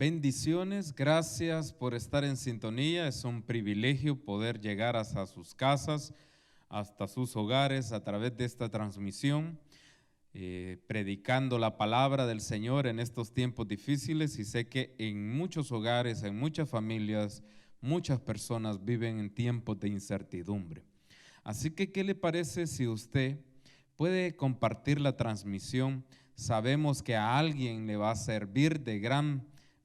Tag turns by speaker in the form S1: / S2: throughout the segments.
S1: Bendiciones, gracias por estar en sintonía. Es un privilegio poder llegar hasta sus casas, hasta sus hogares a través de esta transmisión, predicando la palabra del Señor en estos tiempos difíciles. Y sé que en muchos hogares, en muchas familias, muchas personas viven en tiempos de incertidumbre. Así que, ¿qué le parece si usted puede compartir la transmisión? Sabemos que a alguien le va a servir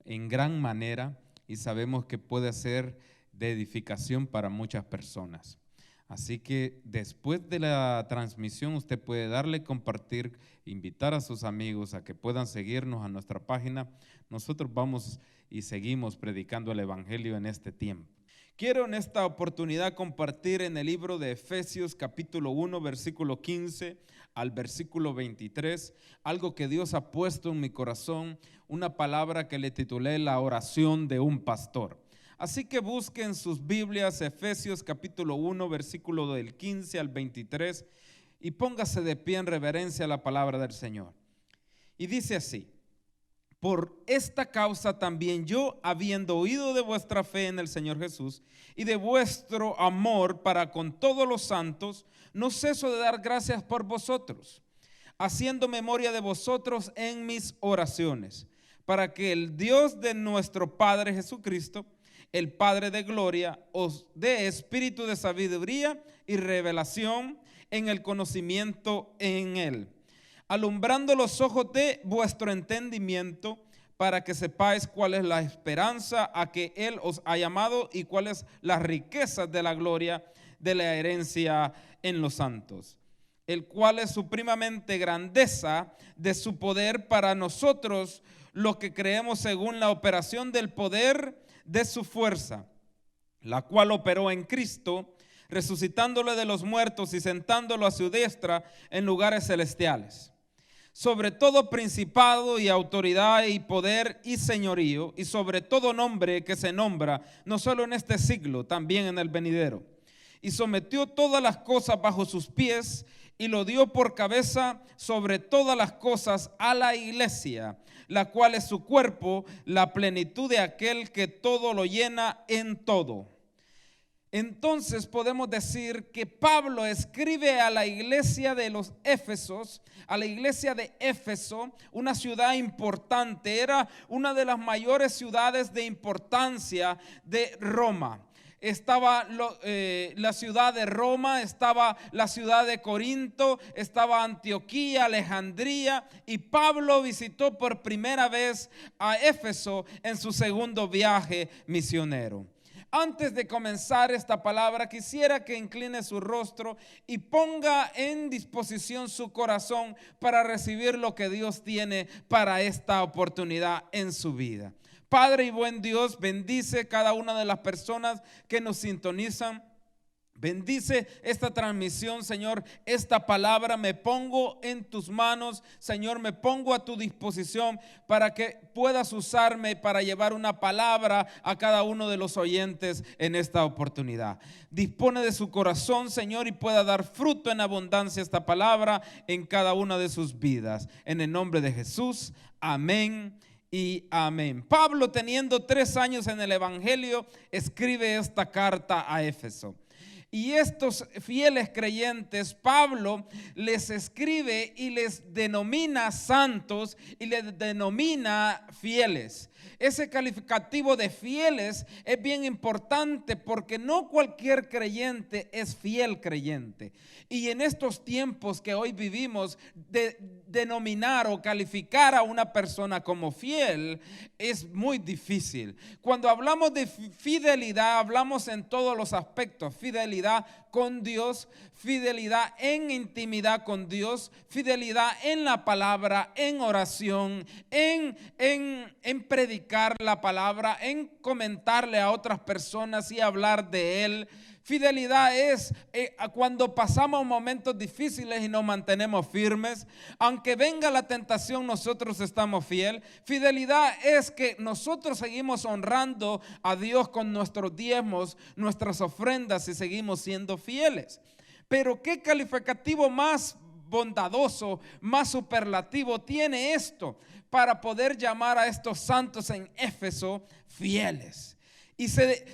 S1: en gran manera y sabemos que puede ser de edificación para muchas personas. Así que después de la transmisión usted puede darle compartir, invitar a sus amigos a que puedan seguirnos a nuestra página. Nosotros vamos y seguimos predicando el Evangelio en este tiempo. Quiero en esta oportunidad compartir en el libro de Efesios capítulo 1 versículo 15 al versículo 23, algo que Dios ha puesto en mi corazón, una palabra que le titulé la oración de un pastor. Así que busquen sus Biblias, Efesios capítulo 1 versículo del 15 al 23 y póngase de pie en reverencia a la palabra del Señor. Y dice así: por esta causa también yo, habiendo oído de vuestra fe en el Señor Jesús y de vuestro amor para con todos los santos, no ceso de dar gracias por vosotros, haciendo memoria de vosotros en mis oraciones, para que el Dios de nuestro Padre Jesucristo, el Padre de gloria, os dé espíritu de sabiduría y revelación en el conocimiento en Él, alumbrando los ojos de vuestro entendimiento, para que sepáis cuál es la esperanza a que Él os ha llamado y cuáles las riquezas de la gloria de la herencia en los santos, el cual es supremamente grandeza de su poder para nosotros los que creemos, según la operación del poder de su fuerza, la cual operó en Cristo, resucitándole de los muertos y sentándolo a su diestra en lugares celestiales, sobre todo principado y autoridad y poder y señorío, y sobre todo nombre que se nombra, no solo en este siglo, también en el venidero. Y sometió todas las cosas bajo sus pies, y lo dio por cabeza sobre todas las cosas a la iglesia, la cual es su cuerpo, la plenitud de aquel que todo lo llena en todo. Entonces podemos decir que Pablo escribe a la iglesia de los Éfesos, a la iglesia de Éfeso, una ciudad importante, era una de las mayores ciudades de importancia de Roma. Estaba la ciudad de Roma, estaba la ciudad de Corinto, estaba Antioquía, Alejandría, y Pablo visitó por primera vez a Éfeso en su segundo viaje misionero. Antes de comenzar esta palabra, quisiera que incline su rostro y ponga en disposición su corazón para recibir lo que Dios tiene para esta oportunidad en su vida. Padre y buen Dios, bendice cada una de las personas que nos sintonizan. Bendice esta transmisión, Señor, esta palabra me pongo en tus manos, Señor, me pongo a tu disposición para que puedas usarme para llevar una palabra a cada uno de los oyentes en esta oportunidad. Dispone de su corazón, Señor, y pueda dar fruto en abundancia esta palabra en cada una de sus vidas. En el nombre de Jesús, amén y amén. Pablo, teniendo 3 años en el Evangelio, escribe esta carta a Éfeso. Y estos fieles creyentes, Pablo les escribe y les denomina santos y les denomina fieles. Ese calificativo de fieles es bien importante porque no cualquier creyente es fiel creyente. Y en estos tiempos que hoy vivimos, denominar o calificar a una persona como fiel es muy difícil. Cuando hablamos de fidelidad, hablamos en todos los aspectos: fidelidad con Dios, fidelidad en intimidad con Dios, fidelidad en la palabra, en oración, en predicar la palabra, en comentarle a otras personas y hablar de Él. Fidelidad es cuando pasamos momentos difíciles y nos mantenemos firmes. Aunque venga la tentación, nosotros estamos fieles. Fidelidad es que nosotros seguimos honrando a Dios con nuestros diezmos, nuestras ofrendas, y seguimos siendo fieles. Pero ¿qué calificativo más
S2: bondadoso, más superlativo tiene esto para poder llamar a estos santos en Éfeso fieles?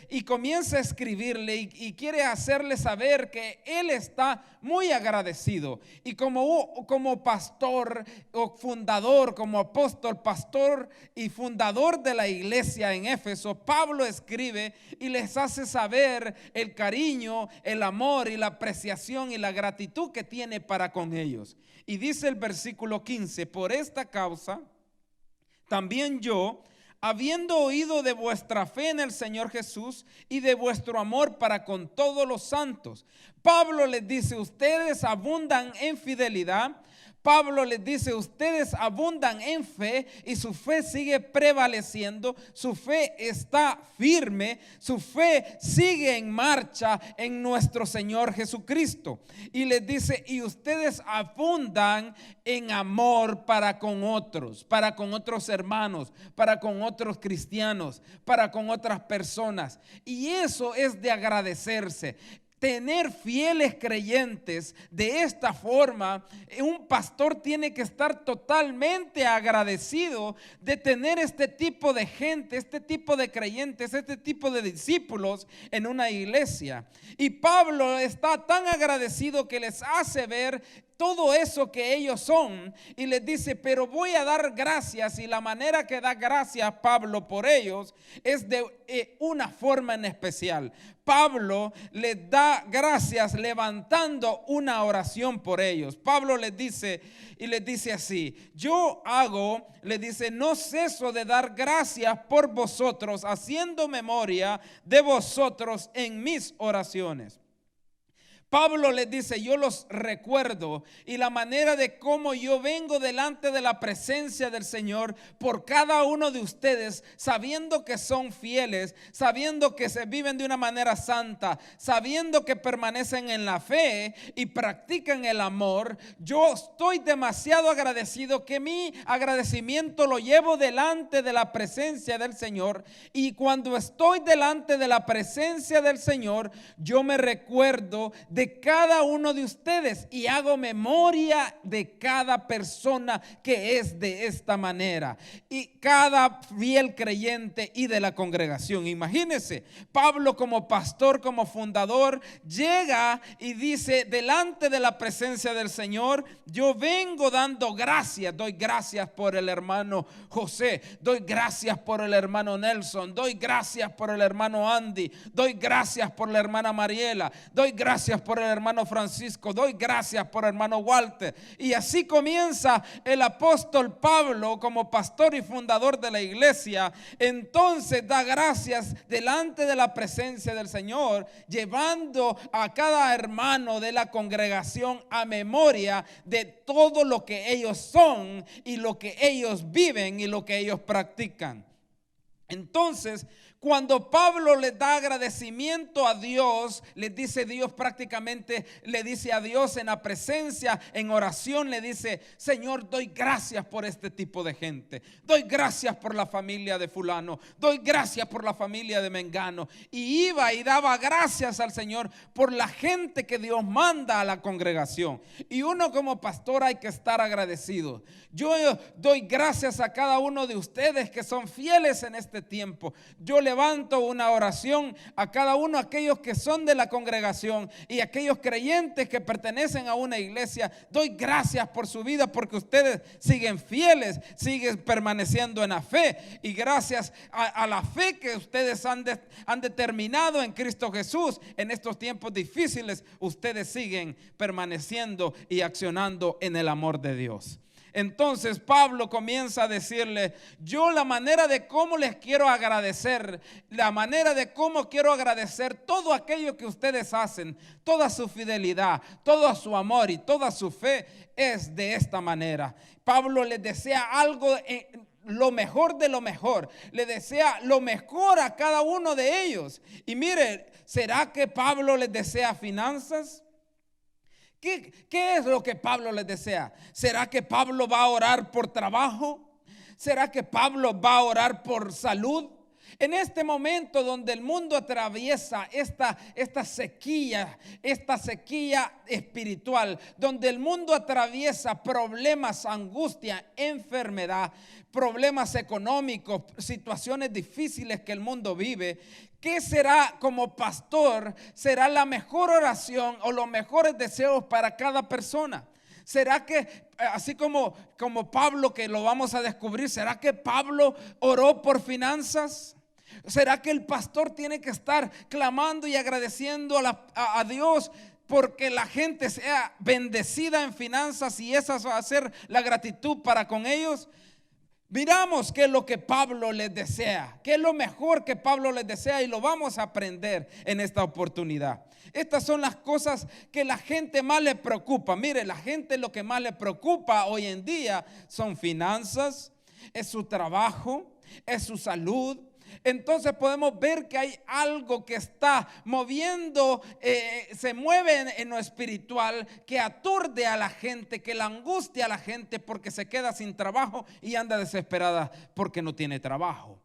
S2: Y comienza a escribirle y quiere hacerle saber que él está muy agradecido. Y como pastor o fundador, como apóstol, pastor y fundador de la iglesia en Éfeso, Pablo escribe y les hace saber el cariño, el amor y la apreciación y la gratitud que tiene para con ellos. Y dice el versículo 15: por esta causa también yo, habiendo oído de vuestra fe en el Señor Jesús y de vuestro amor para con todos los santos. Pablo les dice: ustedes abundan en fidelidad. Pablo les dice: ustedes abundan en fe, y su fe sigue prevaleciendo, su fe está firme, su fe sigue en marcha en nuestro Señor Jesucristo. Y les dice: y ustedes abundan en amor para con otros hermanos, para con otros cristianos, para con otras personas. Y eso es de agradecerse. Tener fieles creyentes de esta forma, un pastor tiene que estar totalmente agradecido de tener este tipo de gente, este tipo de creyentes, este tipo de discípulos en una iglesia. Y Pablo está tan agradecido que les hace ver todo eso que ellos son y les dice: pero voy a dar gracias, y la manera que da gracias Pablo por ellos es de una forma en especial. Pablo les da gracias levantando una oración por ellos. Pablo les dice así: les dice, no ceso de dar gracias por vosotros, haciendo memoria de vosotros en mis oraciones. Pablo les dice: yo los recuerdo, y la manera de cómo yo vengo delante de la presencia del Señor por cada uno de ustedes, sabiendo que son fieles, sabiendo que se viven de una manera santa, sabiendo que permanecen en la fe y practican el amor. Yo estoy demasiado agradecido que mi agradecimiento lo llevo delante de la presencia del Señor, y cuando estoy delante de la presencia del Señor, yo me recuerdo de cada uno de ustedes y hago memoria de cada persona que es de esta manera, y cada fiel creyente y de la congregación. Imagínense, Pablo como pastor, como fundador, llega y dice delante de la presencia del Señor: yo vengo dando gracias, doy gracias por el hermano José, doy gracias por el hermano Nelson, doy gracias por el hermano Andy, doy gracias por la hermana Mariela, doy gracias por el hermano Francisco, doy gracias por el hermano Walter. Y así comienza el apóstol Pablo como pastor y fundador de la iglesia. Entonces da gracias delante de la presencia del Señor, llevando a cada hermano de la congregación a memoria de todo lo que ellos son y lo que ellos viven y lo que ellos practican. Entonces, cuando Pablo le da agradecimiento a Dios, les dice Dios prácticamente, le dice a Dios en la presencia, en oración, le dice: Señor, doy gracias por este tipo de gente, doy gracias por la familia de fulano, doy gracias por la familia de Mengano. Y iba y daba gracias al Señor por la gente que Dios manda a la congregación. Y uno como pastor hay que estar agradecido. Yo doy gracias a cada uno de ustedes que son fieles en este tiempo. Yo levanto una oración a cada uno, aquellos que son de la congregación y aquellos creyentes que pertenecen a una iglesia. Doy gracias por su vida, porque ustedes siguen fieles, siguen permaneciendo en la fe, y gracias a la fe que ustedes han determinado en Cristo Jesús en estos tiempos difíciles, ustedes siguen permaneciendo y accionando en el amor de Dios. Entonces Pablo comienza a decirle: yo la manera de cómo les quiero agradecer, la manera de cómo quiero agradecer todo aquello que ustedes hacen, toda su fidelidad, todo su amor y toda su fe, es de esta manera. Pablo les desea algo, lo mejor de lo mejor, le desea lo mejor a cada uno de ellos. Y mire, ¿será que Pablo les desea finanzas? ¿Qué es lo que Pablo les desea? ¿Será que Pablo va a orar por trabajo? ¿Será que Pablo va a orar por salud? En este momento donde el mundo atraviesa esta sequía espiritual, donde el mundo atraviesa problemas, angustia, enfermedad, problemas económicos, situaciones difíciles que el mundo vive, ¿qué será como pastor? Será la mejor oración o los mejores deseos para cada persona. ¿Será que, así como Pablo, que lo vamos a descubrir, será que Pablo oró por finanzas? ¿Será que el pastor tiene que estar clamando y agradeciendo a Dios porque la gente sea bendecida en finanzas y esa va a ser la gratitud para con ellos? Miramos qué es lo que Pablo les desea, qué es lo mejor que Pablo les desea, y lo vamos a aprender en esta oportunidad. Estas son las cosas que la gente más le preocupa. Mire, la gente lo que más le preocupa hoy en día son finanzas, es su trabajo, es su salud. Entonces podemos ver que hay algo que está moviendo, se mueve en lo espiritual, que aturde a la gente, que la angustia a la gente porque se queda sin trabajo y anda desesperada porque no tiene trabajo.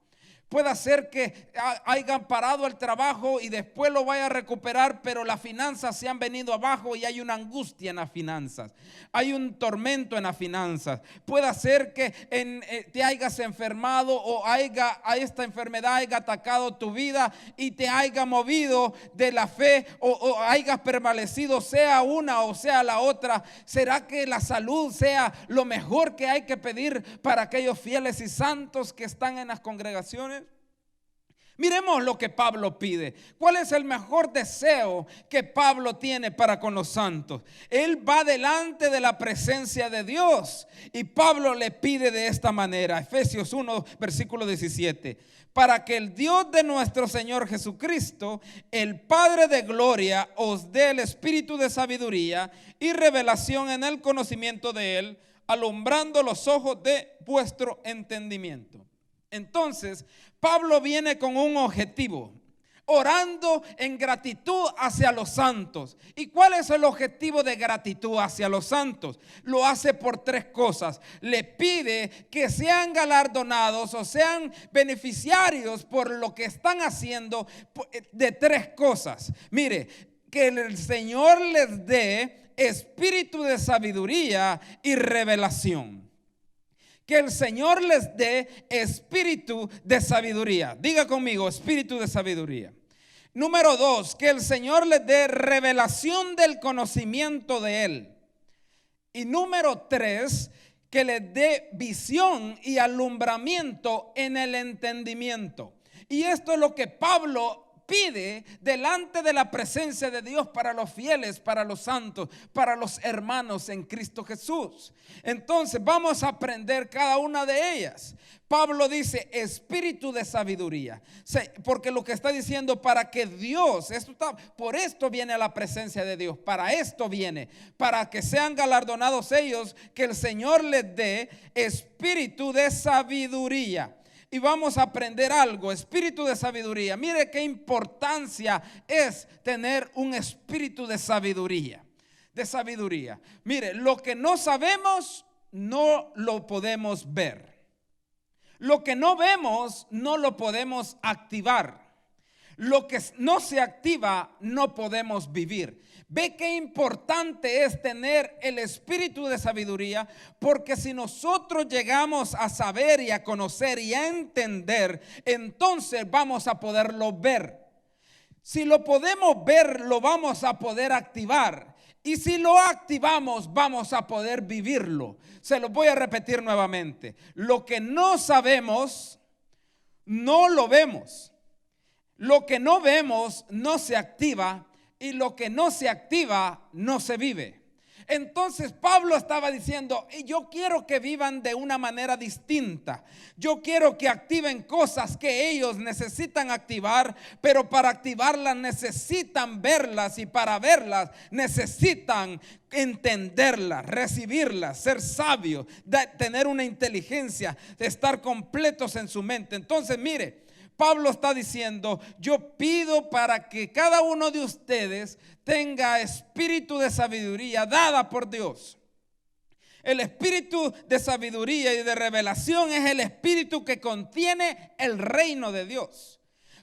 S2: Puede ser que hayan parado el trabajo y después lo vaya a recuperar, pero las finanzas se han venido abajo y hay una angustia en las finanzas. Hay un tormento en las finanzas. Puede ser que te hayas enfermado o a esta enfermedad haya atacado tu vida y te haya movido de la fe o hayas permanecido, sea una o sea la otra. ¿Será que la salud sea lo mejor que hay que pedir para aquellos fieles y santos que están en las congregaciones? Miremos lo que Pablo pide. ¿Cuál es el mejor deseo que Pablo tiene para con los santos? Él va delante de la presencia de Dios y Pablo le pide de esta manera. Efesios 1, versículo 17. Para que el Dios de nuestro Señor Jesucristo, el Padre de gloria, os dé el espíritu de sabiduría y revelación en el conocimiento de Él, alumbrando los ojos de vuestro entendimiento. Entonces, Pablo viene con un objetivo, orando en gratitud hacia los santos. ¿Y cuál es el objetivo de gratitud hacia los santos? Lo hace por tres cosas. Le pide que sean galardonados o sean beneficiarios por lo que están haciendo de tres cosas. Mire, que el Señor les dé espíritu de sabiduría y revelación. Que el Señor les dé espíritu de sabiduría. Diga conmigo, espíritu de sabiduría. Número 2, que el Señor les dé revelación del conocimiento de Él. Y número 3, que les dé visión y alumbramiento en el entendimiento. Y esto es lo que Pablo pide delante de la presencia de Dios para los fieles, para los santos, para los hermanos en Cristo Jesús. Entonces vamos a aprender cada una de ellas. Pablo dice espíritu de sabiduría, porque lo que está diciendo, para que Dios, por esto viene a la presencia de Dios, para esto viene, para que sean galardonados ellos, que el Señor les dé espíritu de sabiduría. Y vamos a aprender algo, espíritu de sabiduría. Mire qué importancia es tener un espíritu de sabiduría. De sabiduría. Mire, lo que no sabemos no lo podemos ver. Lo que no vemos no lo podemos activar. Lo que no se activa no podemos vivir. Ve qué importante es tener el espíritu de sabiduría, porque si nosotros llegamos a saber y a conocer y a entender, entonces vamos a poderlo ver. Si lo podemos ver, lo vamos a poder activar. Y si lo activamos, vamos a poder vivirlo. Se lo voy a repetir nuevamente. Lo que no sabemos, no lo vemos. Lo que no vemos, no se activa. Y lo que no se activa, no se vive. Entonces Pablo estaba diciendo, yo quiero que vivan de una manera distinta. Yo quiero que activen cosas que ellos necesitan activar, pero para activarlas necesitan verlas, y para verlas necesitan entenderlas, recibirlas, ser sabios, tener una inteligencia, de estar completos en su mente. Entonces mire, Pablo está diciendo, yo pido para que cada uno de ustedes tenga espíritu de sabiduría dada por Dios. El espíritu de sabiduría y de revelación es el espíritu que contiene el reino de Dios.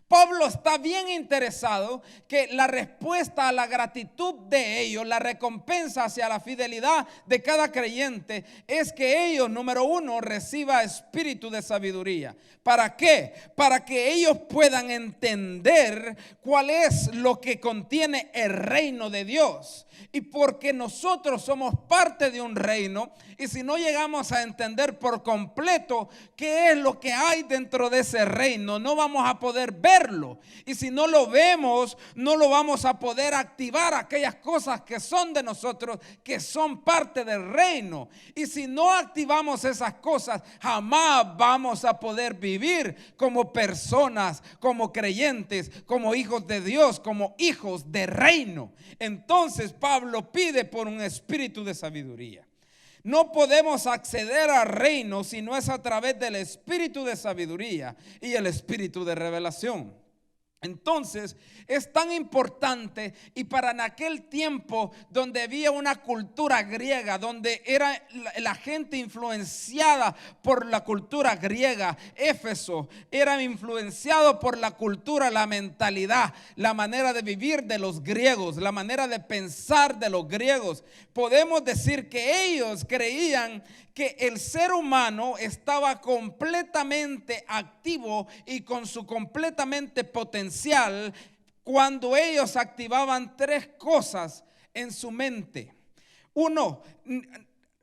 S2: Pablo está bien interesado que la respuesta a la gratitud de ellos, la recompensa hacia la fidelidad de cada creyente, es que ellos, número uno, reciban espíritu de sabiduría. ¿Para qué? Para que ellos puedan entender cuál es lo que contiene el reino de Dios. Y porque nosotros somos parte de un reino, y si no llegamos a entender por completo qué es lo que hay dentro de ese reino, no vamos a poder verlo. Y si no lo vemos, no lo vamos a poder activar aquellas cosas que son de nosotros, que son parte del reino. Y si no activamos esas cosas, jamás vamos a poder vivir como personas, como creyentes, como hijos de Dios, como hijos de reino. Entonces Pablo pide por un espíritu de sabiduría. No podemos acceder al reino si no es a través del espíritu de sabiduría y el espíritu de revelación. Entonces es tan importante, y para en aquel tiempo donde había una cultura griega, donde era la gente influenciada por la cultura griega, Éfeso era influenciado por la cultura, la mentalidad, la manera de vivir de los griegos, la manera de pensar de los griegos. Podemos decir que ellos creían que el ser humano estaba completamente activo y con su completamente potencial cuando ellos activaban tres cosas en su mente. Uno,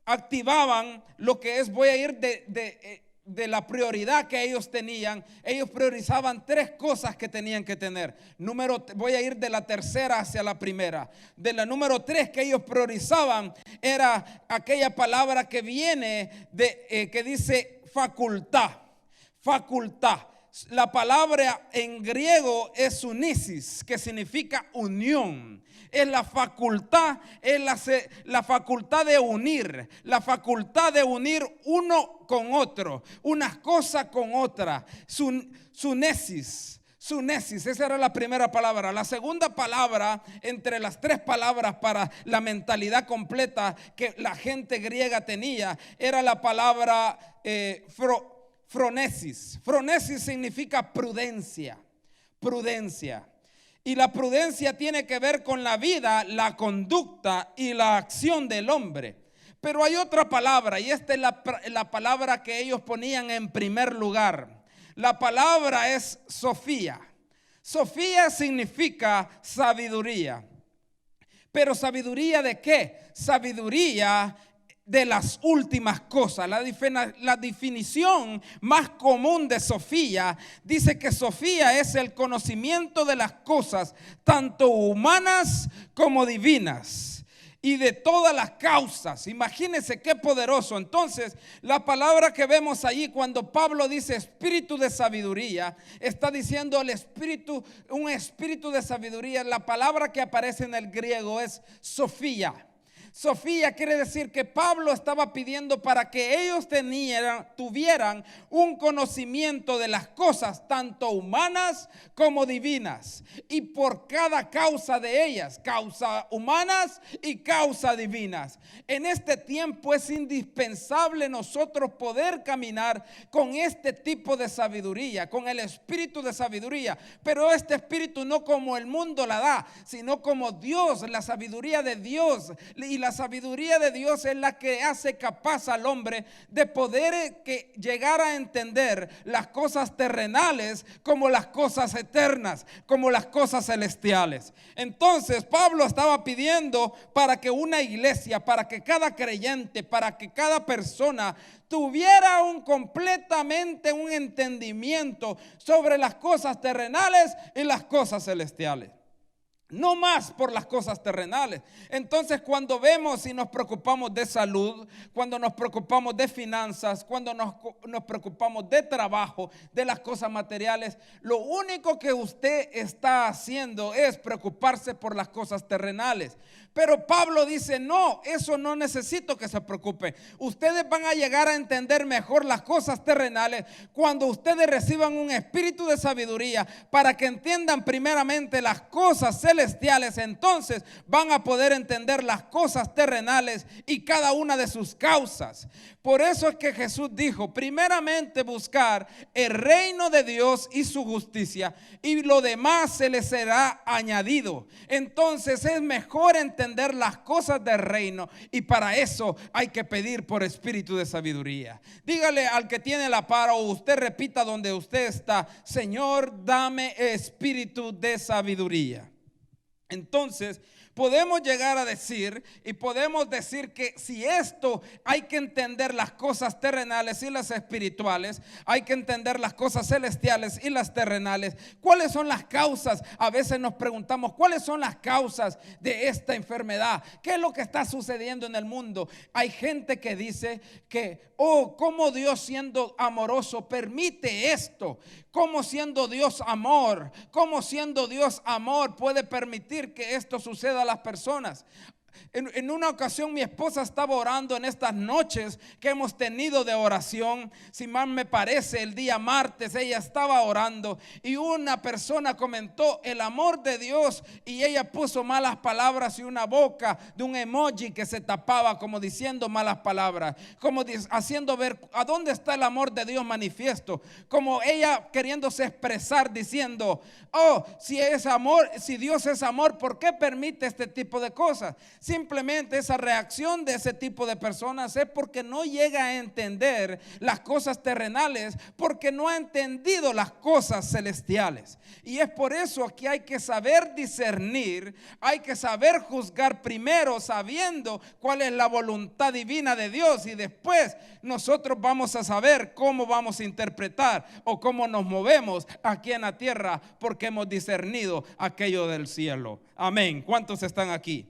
S2: activaban lo que es, voy a ir de la prioridad que ellos tenían. Ellos priorizaban tres cosas que tenían que tener. Voy a ir de la tercera hacia la primera. De la número 3 que ellos priorizaban era aquella palabra que viene que dice facultad. Facultad. La palabra en griego es unisis, que significa unión. Es la facultad, es la facultad de unir, la facultad de unir uno con otro, unas cosas con otras. Sunesis, esa era la primera palabra. La segunda palabra entre las tres palabras para la mentalidad completa que la gente griega tenía era la palabra phronesis. Phronesis significa prudencia, prudencia. Y la prudencia tiene que ver con la vida, la conducta y la acción del hombre. Pero hay otra palabra, y esta es la palabra que ellos ponían en primer lugar. La palabra es Sofía. Sofía significa sabiduría. ¿Pero sabiduría de qué? Sabiduría de las últimas cosas. La definición más común de Sofía dice que Sofía es el conocimiento de las cosas, tanto humanas como divinas, y de todas las causas. Imagínense qué poderoso. Entonces, la palabra que vemos allí cuando Pablo dice espíritu de sabiduría, está diciendo un espíritu de sabiduría. La palabra que aparece en el griego es Sofía. Sofía quiere decir que Pablo estaba pidiendo para que ellos tuvieran un conocimiento de las cosas, tanto humanas como divinas, y por cada causa de ellas, causa humanas y causa divinas. En este tiempo es indispensable nosotros poder caminar con este tipo de sabiduría, con el espíritu de sabiduría, pero este espíritu no como el mundo la da, sino como Dios, la sabiduría de Dios. Y la sabiduría de Dios es la que hace capaz al hombre de poder llegar a entender las cosas terrenales como las cosas eternas, como las cosas celestiales. Entonces Pablo estaba pidiendo para que una iglesia, para que cada creyente, para que cada persona tuviera completamente un entendimiento sobre las cosas terrenales y las cosas celestiales. No más por las cosas terrenales. Entonces, cuando vemos y nos preocupamos de salud, cuando nos preocupamos de finanzas, cuando nos preocupamos de trabajo, de las cosas materiales, lo único que usted está haciendo es preocuparse por las cosas terrenales. Pero Pablo dice, no, eso no necesito que se preocupe. Ustedes van a llegar a entender mejor las cosas terrenales cuando ustedes reciban un espíritu de sabiduría para que entiendan primeramente las cosas celestiales celestiales, entonces van a poder entender las cosas terrenales y cada una de sus causas. Por eso es que Jesús dijo, primeramente buscar el reino de Dios y su justicia, y lo demás se les será añadido. Entonces es mejor entender las cosas del reino, y para eso hay que pedir por espíritu de sabiduría. Dígale al que tiene la par, o usted repita donde usted está: Señor, dame espíritu de sabiduría. Entonces podemos llegar a decir, y podemos decir que si esto hay que entender las cosas terrenales y las espirituales, hay que entender las cosas celestiales y las terrenales. ¿Cuáles son las causas? A veces nos preguntamos, ¿cuáles son las causas de esta enfermedad? ¿Qué es lo que está sucediendo en el mundo? Hay gente que dice que, ¿cómo Dios, siendo amoroso, permite esto? ¿Cómo siendo Dios amor? ¿Cómo siendo Dios amor puede permitir que esto suceda a las personas? En una ocasión mi esposa estaba orando en estas noches que hemos tenido de oración. Si mal me parece, el día martes ella estaba orando y una persona comentó el amor de Dios, y ella puso malas palabras y una boca de un emoji que se tapaba como diciendo malas palabras, como haciendo ver a dónde está el amor de Dios manifiesto, como ella queriéndose expresar diciendo, si es amor, si Dios es amor, ¿por qué permite este tipo de cosas? Simplemente esa reacción de ese tipo de personas es porque no llega a entender las cosas terrenales, porque no ha entendido las cosas celestiales. Y es por eso que hay que saber discernir, hay que saber juzgar primero sabiendo cuál es la voluntad divina de Dios, y después nosotros vamos a saber cómo vamos a interpretar o cómo nos movemos aquí en la tierra, porque hemos discernido aquello del cielo. Amén. ¿Cuántos están aquí?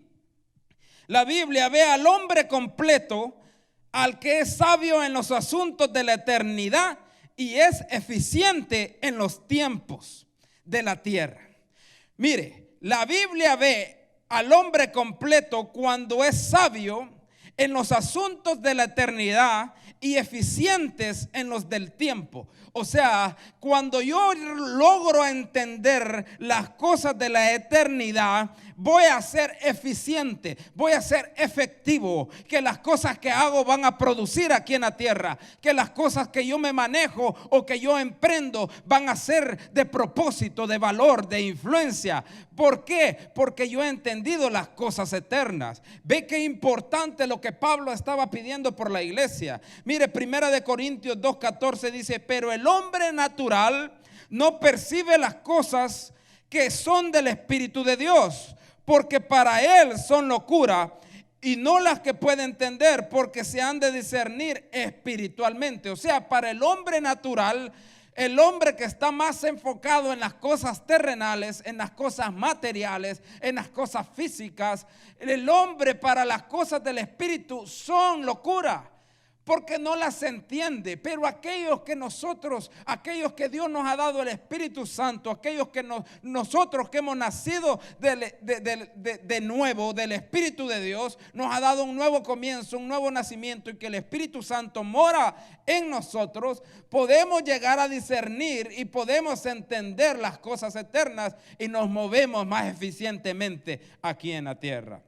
S2: La Biblia ve al hombre completo, al que es sabio en los asuntos de la eternidad y es eficiente en los tiempos de la tierra. Mire, la Biblia ve al hombre completo cuando es sabio en los asuntos de la eternidad y eficientes en los del tiempo. O sea, cuando yo logro entender las cosas de la eternidad, voy a ser eficiente, voy a ser efectivo, que las cosas que hago van a producir aquí en la tierra, que las cosas que yo me manejo o que yo emprendo van a ser de propósito, de valor, de influencia. ¿Por qué? Porque yo he entendido las cosas eternas. Ve qué importante lo que Pablo estaba pidiendo por la iglesia. Mire, 1 Corintios 2:14 dice, pero el hombre natural no percibe las cosas que son del Espíritu de Dios, porque para él son locura, y no las que puede entender, porque se han de discernir espiritualmente. O sea, para el hombre natural, el hombre que está más enfocado en las cosas terrenales, en las cosas materiales, en las cosas físicas, el hombre para las cosas del Espíritu son locura, porque no las entiende. Pero aquellos que Dios nos ha dado el Espíritu Santo, aquellos que nosotros que hemos nacido de nuevo del Espíritu de Dios, nos ha dado un nuevo comienzo, un nuevo nacimiento, y que el Espíritu Santo mora en nosotros, podemos llegar a discernir y podemos entender las cosas eternas y nos movemos más eficientemente aquí en la tierra.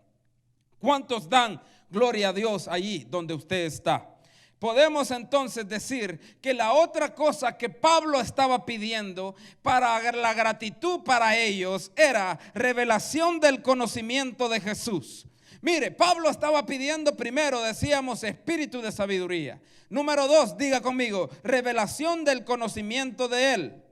S2: ¿Cuántos dan gloria a Dios allí donde usted está? Podemos entonces decir que la otra cosa que Pablo estaba pidiendo para la gratitud para ellos era revelación del conocimiento de Jesús. Mire, Pablo estaba pidiendo primero, decíamos, espíritu de sabiduría. Número 2, diga conmigo, revelación del conocimiento de Él.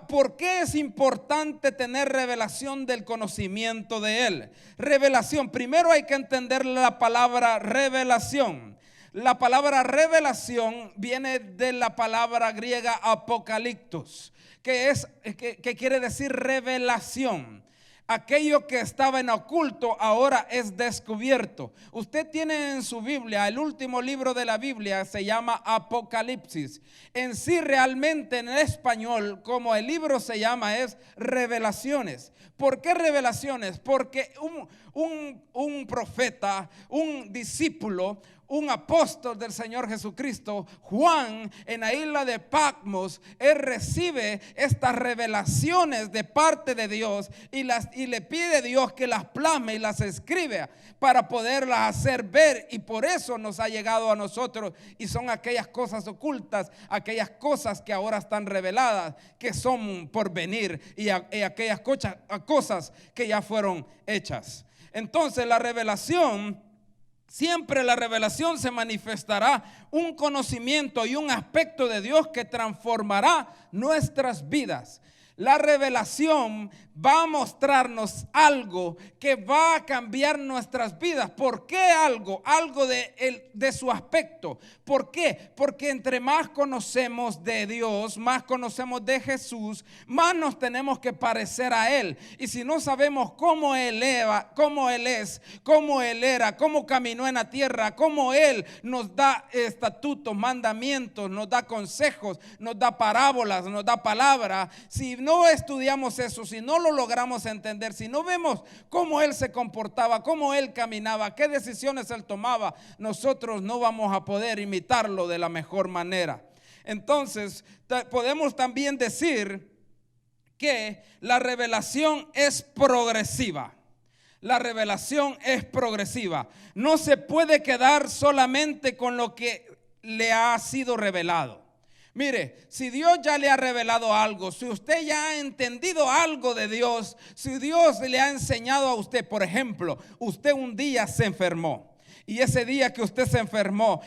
S2: ¿Por qué es importante tener revelación del conocimiento de Él? Revelación, primero hay que entender la palabra revelación. La palabra revelación viene de la palabra griega apocaliptos, que quiere decir revelación. Aquello que estaba en oculto ahora es descubierto. Usted tiene en su Biblia, el último libro de la Biblia se llama Apocalipsis. En sí realmente en el español, como el libro se llama, es Revelaciones. ¿Por qué revelaciones? Porque un profeta, un discípulo, un apóstol del Señor Jesucristo, Juan, en la isla de Patmos, él recibe estas revelaciones de parte de Dios y le pide a Dios que las plasme y las escribe para poderlas hacer ver, y por eso nos ha llegado a nosotros, y son aquellas cosas ocultas, aquellas cosas que ahora están reveladas, que son por venir, y aquellas cosas que ya fueron hechas. Entonces siempre la revelación se manifestará un conocimiento y un aspecto de Dios que transformará nuestras vidas. La revelación va a mostrarnos algo que va a cambiar nuestras vidas. ¿Por qué algo? Algo de su aspecto. ¿Por qué? Porque entre más conocemos de Dios, más conocemos de Jesús, más nos tenemos que parecer a Él. Y si no sabemos cómo Él era, cómo Él era, cómo caminó en la tierra, cómo Él nos da estatutos, mandamientos, nos da consejos, nos da parábolas, nos da palabra, si no estudiamos eso, si no lo logramos entender, si no vemos cómo Él se comportaba, cómo Él caminaba, qué decisiones Él tomaba, nosotros no vamos a poder imitarlo de la mejor manera. Entonces, podemos también decir que la revelación es progresiva. La revelación es progresiva. No se puede quedar solamente con lo que le ha sido revelado. Mire, si Dios ya le ha revelado algo, si usted ya ha entendido algo de Dios, si Dios le ha enseñado a usted, por ejemplo, usted un día se enfermó, y ese día que usted se enfermó,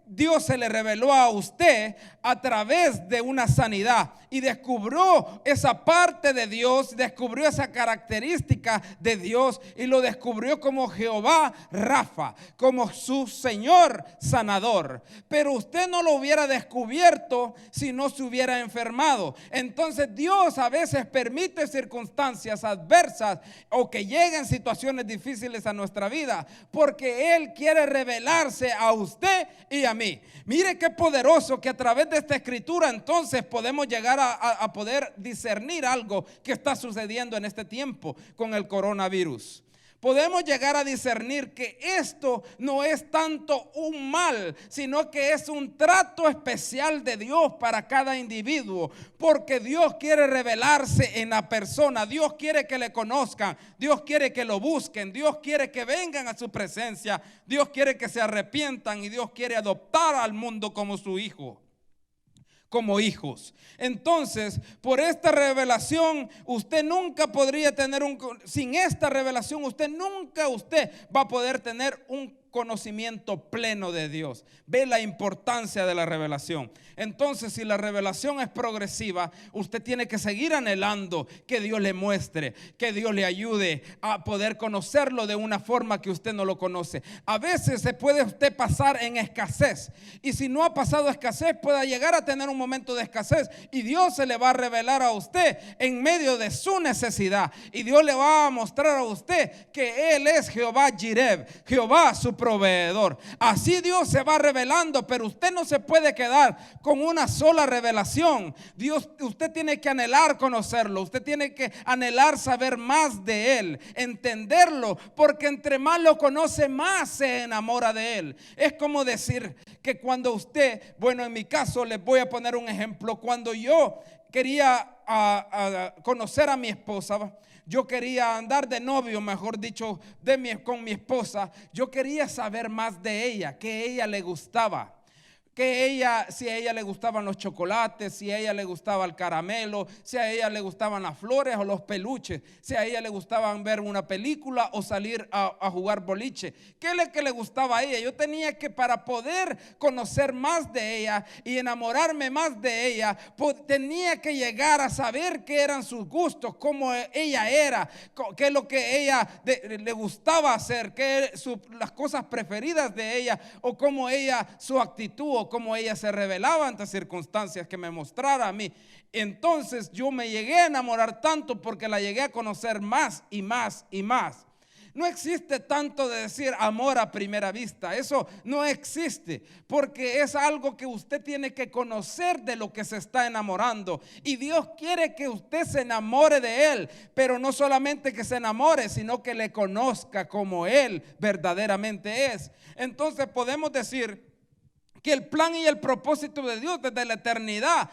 S2: Dios se le reveló a usted a través de una sanidad, y descubrió esa parte de Dios, descubrió esa característica de Dios, y lo descubrió como Jehová Rafa, como su Señor sanador. Pero usted no lo hubiera descubierto si no se hubiera enfermado. Entonces Dios a veces permite circunstancias adversas o que lleguen situaciones difíciles a nuestra vida, porque Él quiere revelarse a usted y a mí. Mire qué poderoso que a través de esta escritura entonces podemos llegar a poder discernir algo que está sucediendo en este tiempo con el coronavirus. Podemos llegar a discernir que esto no es tanto un mal, sino que es un trato especial de Dios para cada individuo, porque Dios quiere revelarse en la persona. Dios quiere que le conozcan, Dios quiere que lo busquen, Dios quiere que vengan a su presencia, Dios quiere que se arrepientan, y Dios quiere adoptar al mundo como su hijo, como hijos. Entonces, por esta revelación, usted nunca podría tener sin esta revelación, usted va a poder tener un conocimiento pleno de Dios. Ve la importancia de la revelación. Entonces, si la revelación es progresiva, usted tiene que seguir anhelando que Dios le muestre, que Dios le ayude a poder conocerlo de una forma que usted no lo conoce. A veces se puede usted pasar en escasez, y si no ha pasado escasez, pueda llegar a tener un momento de escasez, y Dios se le va a revelar a usted en medio de su necesidad, y Dios le va a mostrar a usted que Él es Jehová Jireh, Jehová su proveedor. Así Dios se va revelando, pero usted no se puede quedar con una sola revelación. Usted tiene que anhelar conocerlo, usted tiene que anhelar saber más de Él, entenderlo, porque entre más lo conoce, más se enamora de Él. Es como decir que cuando usted, bueno, en mi caso les voy a poner un ejemplo. Cuando yo quería conocer a mi esposa, yo quería andar de novio, mejor dicho, con mi esposa. Yo quería saber más de ella, que ella le gustaba. Si a ella le gustaban los chocolates, si a ella le gustaba el caramelo, si a ella le gustaban las flores o los peluches, si a ella le gustaban ver una película o salir a jugar boliche. ¿Qué es lo que le gustaba a ella? Yo tenía que, para poder conocer más de ella y enamorarme más de ella, tenía que llegar a saber qué eran sus gustos, cómo ella era, qué es lo que ella le gustaba hacer, las cosas preferidas de ella, o cómo ella, su actitud, cómo ella se revelaba ante circunstancias que me mostrara a mí. Entonces yo me llegué a enamorar tanto porque la llegué a conocer más y más y más. No existe tanto de decir amor a primera vista. Eso no existe, porque es algo que usted tiene que conocer de lo que se está enamorando. Y Dios quiere que usted se enamore de Él, pero no solamente que se enamore, sino que le conozca como Él verdaderamente es. Entonces podemos decir que el plan y el propósito de Dios desde la eternidad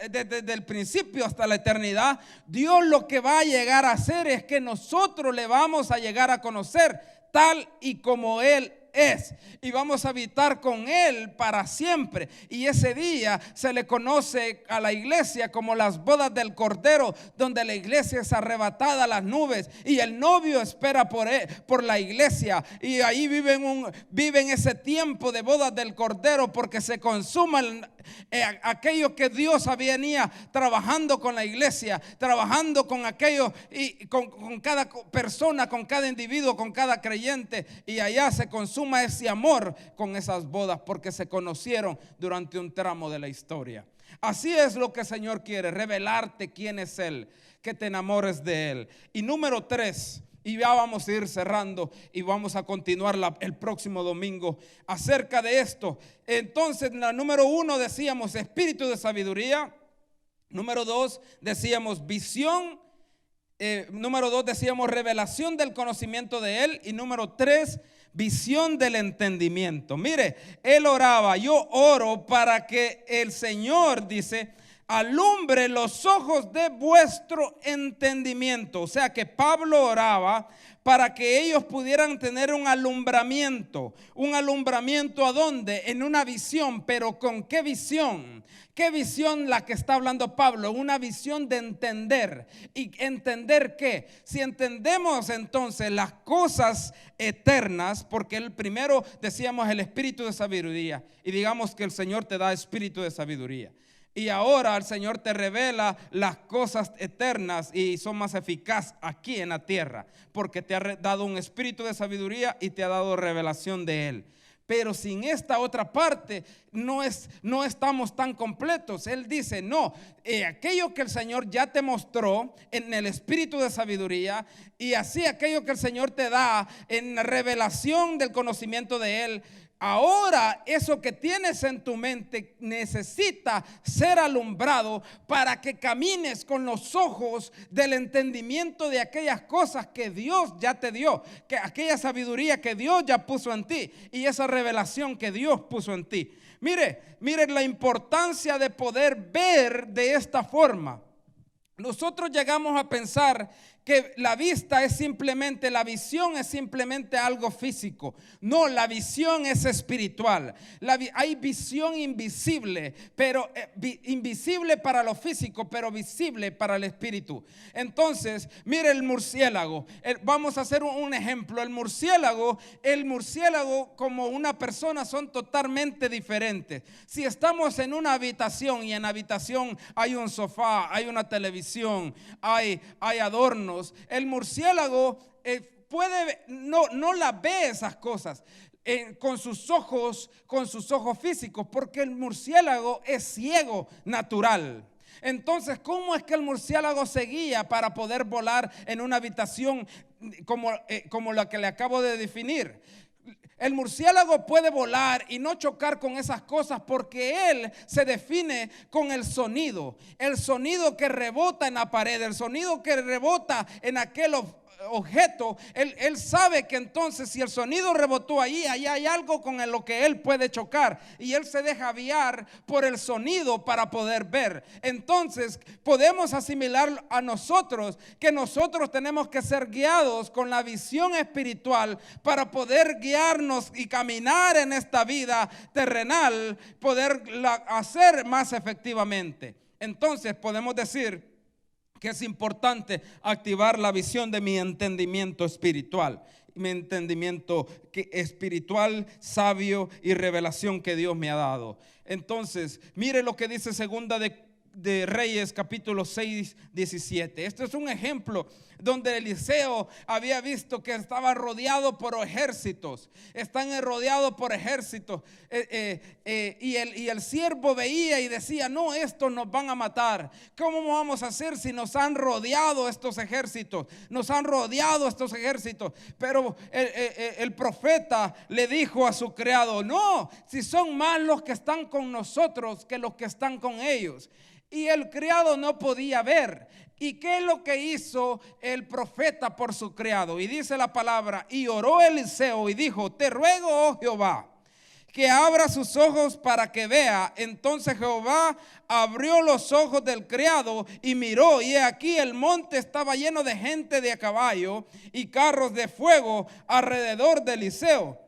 S2: desde el principio hasta la eternidad, Dios lo que va a llegar a hacer es que nosotros le vamos a llegar a conocer tal y como Él es, y vamos a habitar con Él para siempre. Y ese día se le conoce a la iglesia como las bodas del Cordero, donde la iglesia es arrebatada a las nubes y el novio espera por la iglesia, y ahí viven ese tiempo de bodas del Cordero, porque se consuma aquello que Dios venía trabajando con la iglesia, trabajando con aquellos y con cada persona, con cada individuo, con cada creyente, y allá se consuma ese amor con esas bodas, porque se conocieron durante un tramo de la historia. Así es lo que el Señor quiere, revelarte quién es Él, que te enamores de Él. Y número 3, y ya vamos a ir cerrando y vamos a continuar el próximo domingo acerca de esto. Entonces, la número 1 decíamos espíritu de sabiduría. Número 2 decíamos visión. Número 2 decíamos revelación del conocimiento de Él. Y número 3, visión del entendimiento. Mire, él oraba, yo oro para que el Señor, dice, alumbre los ojos de vuestro entendimiento. O sea que Pablo oraba para que ellos pudieran tener un alumbramiento. ¿Un alumbramiento a dónde? En una visión. ¿Pero con qué visión? ¿Qué visión la que está hablando Pablo? Una visión de entender. ¿Y entender qué? Si entendemos entonces las cosas eternas, porque el primero decíamos el espíritu de sabiduría, y digamos que el Señor te da espíritu de sabiduría. Y ahora el Señor te revela las cosas eternas y son más eficaces aquí en la tierra, porque te ha dado un espíritu de sabiduría y te ha dado revelación de Él. Pero sin esta otra parte no estamos tan completos. Él dice, no, aquello que el Señor ya te mostró en el espíritu de sabiduría, y así aquello que el Señor te da en la revelación del conocimiento de Él, ahora eso que tienes en tu mente necesita ser alumbrado para que camines con los ojos del entendimiento de aquellas cosas que Dios ya te dio, que aquella sabiduría que Dios ya puso en ti y esa revelación que Dios puso en ti. Mire la importancia de poder ver de esta forma. Nosotros llegamos a pensar que la vista es simplemente, la visión es simplemente algo físico. No, la visión es espiritual. Hay visión invisible, pero invisible para lo físico, pero visible para el espíritu. Entonces, mire el murciélago. Vamos a hacer un ejemplo. El murciélago como una persona son totalmente diferentes. Si estamos en una habitación y en la habitación hay un sofá, hay una televisión, hay adornos, el murciélago no la ve esas cosas con sus ojos físicos, porque el murciélago es ciego natural. Entonces, ¿cómo es que el murciélago se guía para poder volar en una habitación como la que le acabo de definir? El murciélago puede volar y no chocar con esas cosas porque él se define con el sonido que rebota en la pared, el sonido que rebota en aquel objeto. Él sabe que entonces si el sonido rebotó ahí hay algo con lo que él puede chocar, y él se deja guiar por el sonido para poder ver. Entonces podemos asimilar a nosotros que nosotros tenemos que ser guiados con la visión espiritual para poder guiarnos y caminar en esta vida terrenal, poderla hacer más efectivamente. Entonces podemos decir que es importante activar la visión de mi entendimiento espiritual, mi entendimiento espiritual, sabio y revelación que Dios me ha dado. Entonces, mire lo que dice segunda de Reyes capítulo 6, 17. Este es un ejemplo donde Eliseo había visto que estaba rodeado por ejércitos. Están rodeados por ejércitos. Y el siervo veía y decía: no, estos nos van a matar. ¿Cómo vamos a hacer si nos han rodeado estos ejércitos? Nos han rodeado estos ejércitos. Pero el profeta le dijo a su criado: no, si son más los que están con nosotros que los que están con ellos. Y el criado no podía ver. ¿Y qué es lo que hizo el profeta por su criado? Y dice la palabra: y oró Eliseo y dijo: te ruego, oh Jehová, que abra sus ojos para que vea. Entonces Jehová abrió los ojos del criado y miró, y he aquí el monte estaba lleno de gente de a caballo y carros de fuego alrededor de Eliseo.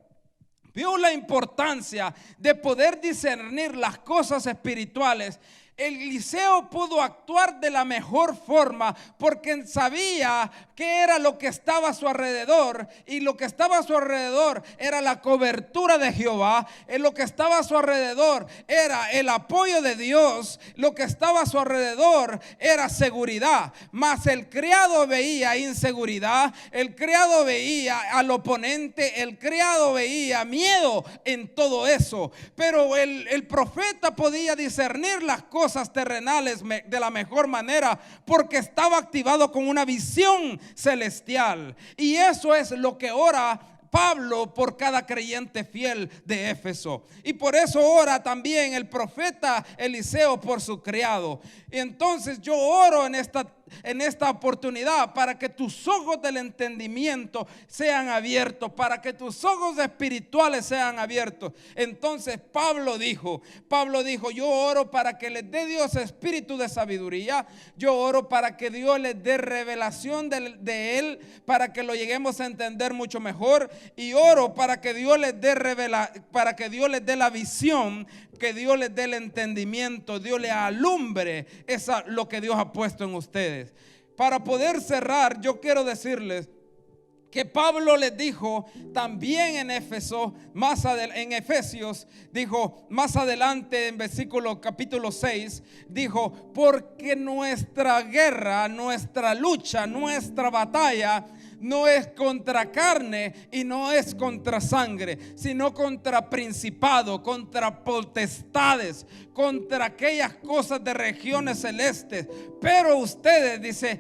S2: Vio la importancia de poder discernir las cosas espirituales. Eliseo pudo actuar de la mejor forma porque sabía qué era lo que estaba a su alrededor, y lo que estaba a su alrededor era la cobertura de Jehová. Lo que estaba a su alrededor era el apoyo de Dios. Lo que estaba a su alrededor era seguridad. Mas el criado veía inseguridad, el criado veía al oponente, el criado veía miedo en todo eso. Pero el profeta podía discernir las cosas terrenales de la mejor manera porque estaba activado con una visión celestial. Y eso es lo que ora Pablo por cada creyente fiel de Éfeso. Y por eso ora también el profeta Eliseo por su criado. Y entonces yo oro en esta oportunidad para que tus ojos del entendimiento sean abiertos, para que tus ojos espirituales sean abiertos. Entonces Pablo dijo, yo oro para que les dé Dios espíritu de sabiduría. Yo oro para que Dios les dé revelación de Él, para que lo lleguemos a entender mucho mejor. Y oro para que Dios les dé para que Dios les dé la visión, que Dios les dé el entendimiento, Dios les alumbre lo que Dios ha puesto en ustedes. Para poder cerrar, yo quiero decirles que Pablo les dijo también en Efesios, dijo más adelante en capítulo 6, dijo: porque nuestra guerra, nuestra lucha, nuestra batalla no es contra carne y no es contra sangre, sino contra principados, contra potestades, contra aquellas cosas de regiones celestes. Pero ustedes, dice,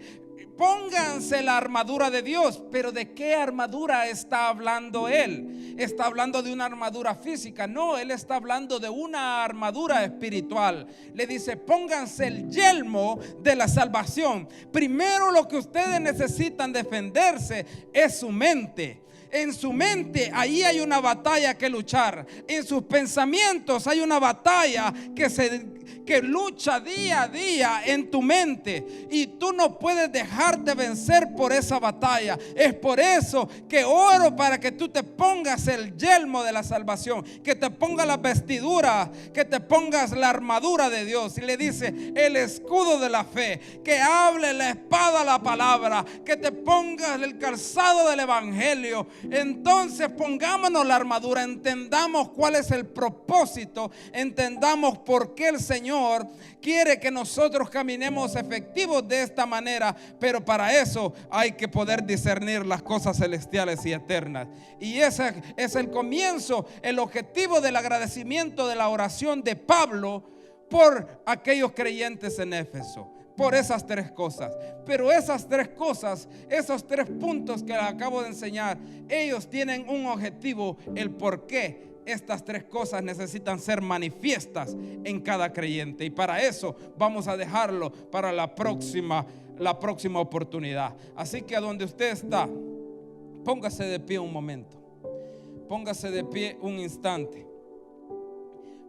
S2: pónganse la armadura de Dios. Pero ¿de qué armadura está hablando él? ¿Está hablando de una armadura física? No, él está hablando de una armadura espiritual. Le dice: pónganse el yelmo de la salvación. Primero lo que ustedes necesitan defenderse es su mente. En su mente, ahí hay una batalla que luchar. En sus pensamientos hay una batalla que lucha día a día en tu mente, y tú no puedes dejarte vencer por esa batalla. Es por eso que oro para que tú te pongas el yelmo de la salvación, que te pongas la vestidura, que te pongas la armadura de Dios. Y le dice: el escudo de la fe, que hable la espada, la palabra, que te pongas el calzado del evangelio. Entonces pongámonos la armadura, entendamos cuál es el propósito, entendamos por qué el Señor quiere que nosotros caminemos efectivos de esta manera. Pero para eso hay que poder discernir las cosas celestiales y eternas. Y ese es el comienzo, el objetivo del agradecimiento de la oración de Pablo por aquellos creyentes en Éfeso. Por esas tres cosas. Pero esas tres cosas, esos tres puntos que les acabo de enseñar, ellos tienen un objetivo, el por qué estas tres cosas necesitan ser manifiestas en cada creyente. Y para eso vamos a dejarlo para la próxima oportunidad. Así que a donde usted está, póngase de pie un momento. Póngase de pie un instante.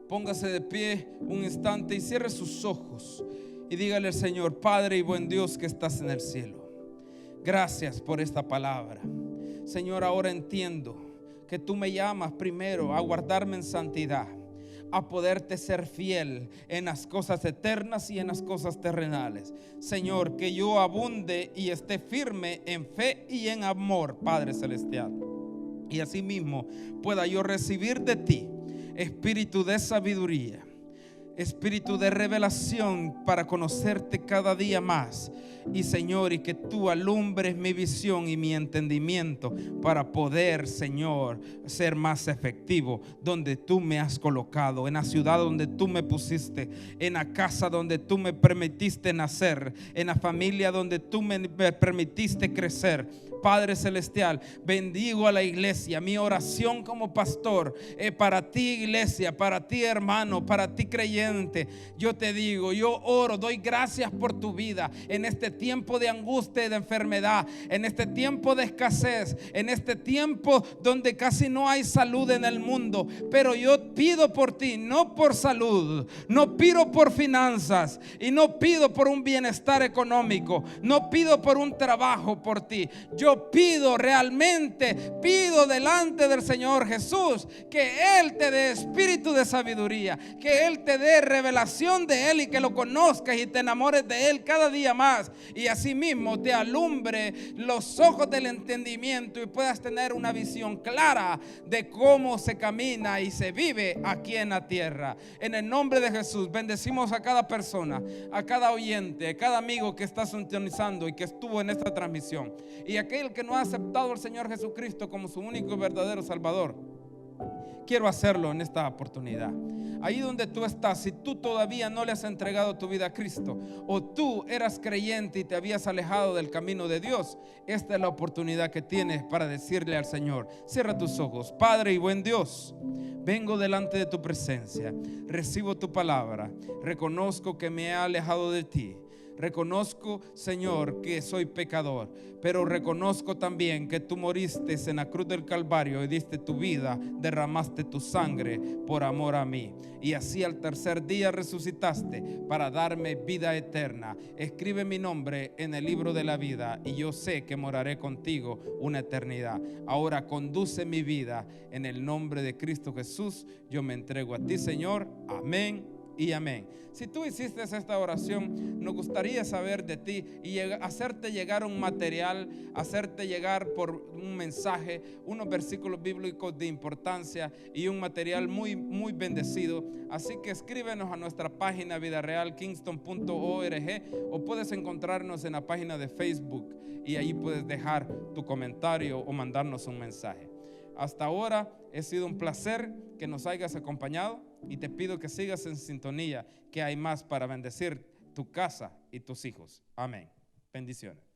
S2: Póngase de pie un instante y cierre sus ojos. Y dígale al Señor: Padre y buen Dios que estás en el cielo, gracias por esta palabra. Señor, ahora entiendo que tú me llamas primero a guardarme en santidad, a poderte ser fiel en las cosas eternas y en las cosas terrenales. Señor, que yo abunde y esté firme en fe y en amor, Padre Celestial. Y asimismo pueda yo recibir de ti espíritu de sabiduría, espíritu de revelación para conocerte cada día más. Y Señor, y que tú alumbres mi visión y mi entendimiento para poder, Señor, ser más efectivo donde tú me has colocado, en la ciudad donde tú me pusiste, en la casa donde tú me permitiste nacer, en la familia donde tú me permitiste crecer. Padre Celestial, bendigo a la iglesia. Mi oración como pastor para ti, iglesia, para ti, hermano, para ti, creyente. Yo te digo, yo oro, doy gracias por tu vida en este tiempo de angustia y de enfermedad, en este tiempo de escasez, en este tiempo donde casi no hay salud en el mundo. Pero yo pido por ti, no por salud, no pido por finanzas y no pido por un bienestar económico, no pido por un trabajo por ti. Yo pido realmente, pido delante del Señor Jesús que Él te dé espíritu de sabiduría, que Él te dé revelación de Él y que lo conozcas y te enamores de Él cada día más, y asimismo te alumbre los ojos del entendimiento y puedas tener una visión clara de cómo se camina y se vive aquí en la tierra. En el nombre de Jesús bendecimos a cada persona, a cada oyente, a cada amigo que está sintonizando y que estuvo en esta transmisión, y aquel que no ha aceptado al Señor Jesucristo como su único y verdadero Salvador. Quiero hacerlo en esta oportunidad. Ahí donde tú estás, si tú todavía no le has entregado tu vida a Cristo, o tú eras creyente y te habías alejado del camino de Dios, esta es la oportunidad que tienes para decirle al Señor. Cierra tus ojos. Padre y buen Dios, vengo delante de tu presencia, recibo tu palabra, reconozco que me he alejado de ti. Reconozco, Señor, que soy pecador, pero reconozco también que tú moriste en la cruz del Calvario y diste tu vida, derramaste tu sangre por amor a mí. Y así al tercer día resucitaste para darme vida eterna. Escribe mi nombre en el libro de la vida y yo sé que moraré contigo una eternidad. Ahora conduce mi vida en el nombre de Cristo Jesús. Yo me entrego a ti, Señor. Amén y amén. Si tú hiciste esta oración, nos gustaría saber de ti y hacerte llegar un material, hacerte llegar por un mensaje, unos versículos bíblicos de importancia y un material muy, muy bendecido. Así que escríbenos a nuestra página vidarealkingston.org, o puedes encontrarnos en la página de Facebook y ahí puedes dejar tu comentario o mandarnos un mensaje. Hasta ahora ha sido un placer que nos hayas acompañado y te pido que sigas en sintonía, que hay más para bendecir tu casa y tus hijos. Amén. Bendiciones.